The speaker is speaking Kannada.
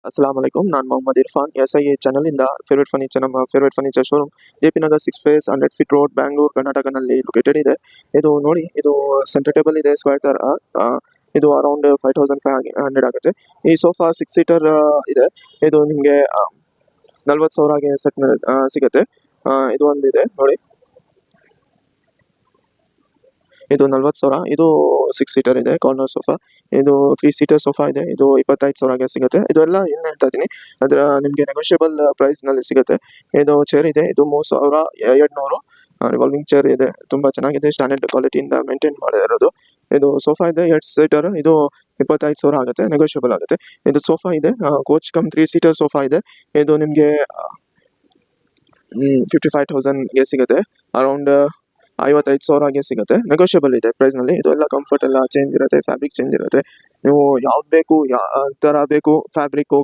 अस्सलाम वालेकुम ನಾನು ಮೊಹಮ್ಮದ್ ಇರ್ಫಾನ್ SIA ಚಾನಲಿಂದ ಫೇವರೇಟ್ ಫರ್ನಿಚರ್ ನಮ್ಮ favourite furniture showroom JP Nagar 6 phase 100 feet road Bangalore ಕರ್ನಾಟಕನಲ್ಲಿ ಲೊಕೇಟೆಡ್ ಇದೆ. ಇದು ನೋಡಿ, ಇದು ಸೆಂಟರ್ ಟೇಬಲ್ ಇದೆ ಸ್ಕ್ವೇರ್ ಥರ. ಇದು ಅರೌಂಡ್ 5500 ಆಗುತ್ತೆ. ಈ ಸೋಫಾ 6 ಸೀಟರ್ ಇದೆ. ಇದು ನಿಮಗೆ 40,000ಗೆ ಸೆಟ್ ಸಿಗುತ್ತೆ. ಇದು ಒಂದಿದೆ ನೋಡಿ, ಇದು 40,000. ಇದು 6 ಸೀಟರ್ ಇದೆ ಕಾರ್ನರ್ ಸೋಫಾ. ಇದು 3 ಸೀಟರ್ ಸೋಫಾ ಇದೆ. ಇದು 25,000ಗೆ ಸಿಗುತ್ತೆ. ಇದೆಲ್ಲ ಏನು ಹೇಳ್ತಾ ಇದ್ದೀನಿ, ಅದರ ನಿಮಗೆ ನೆಗೋಷಿಯಬಲ್ ಪ್ರೈಸ್ನಲ್ಲಿ ಸಿಗುತ್ತೆ. ಇದು ಚೇರ್ ಇದೆ, ಇದು 3,200 ರಿವಾಲ್ವಿಂಗ್ ಚೇರ್ ಇದೆ. ತುಂಬ ಚೆನ್ನಾಗಿದೆ, ಸ್ಟ್ಯಾಂಡರ್ಡ್ ಕ್ವಾಲಿಟಿಯಿಂದ ಮೇಂಟೈನ್ ಮಾಡಿರೋದು. ಇದು ಸೋಫಾ ಇದೆ 2 ಸೀಟರ್, ಇದು 25,000 ಆಗುತ್ತೆ, ನೆಗೋಷಿಯಬಲ್ ಆಗುತ್ತೆ. ಇದು ಸೋಫಾ ಇದೆ, ಕೋಚ್ ಕಮ್ 3 ಸೀಟರ್ ಸೋಫಾ ಇದೆ. ಇದು ನಿಮಗೆ 55,000ಗೆ ಸಿಗುತ್ತೆ. ಅರೌಂಡ್ 55,000ಗೆ ಸಿಗುತ್ತೆ, ನೆಗೋಷಿಯಬಲ್ ಇದೆ ಪ್ರೈಸ್ನಲ್ಲಿ. ಇದು ಎಲ್ಲ ಕಂಫರ್ಟ್ ಎಲ್ಲ ಚೇಂಜ್ ಇರುತ್ತೆ, ಫ್ಯಾಬ್ರಿಕ್ ಚೇಂಜ್ ಇರುತ್ತೆ. ನೀವು ಯಾವ್ದು ಬೇಕು, ಯಾವ ಥರ ಬೇಕು ಫ್ಯಾಬ್ರಿಕ್ಕು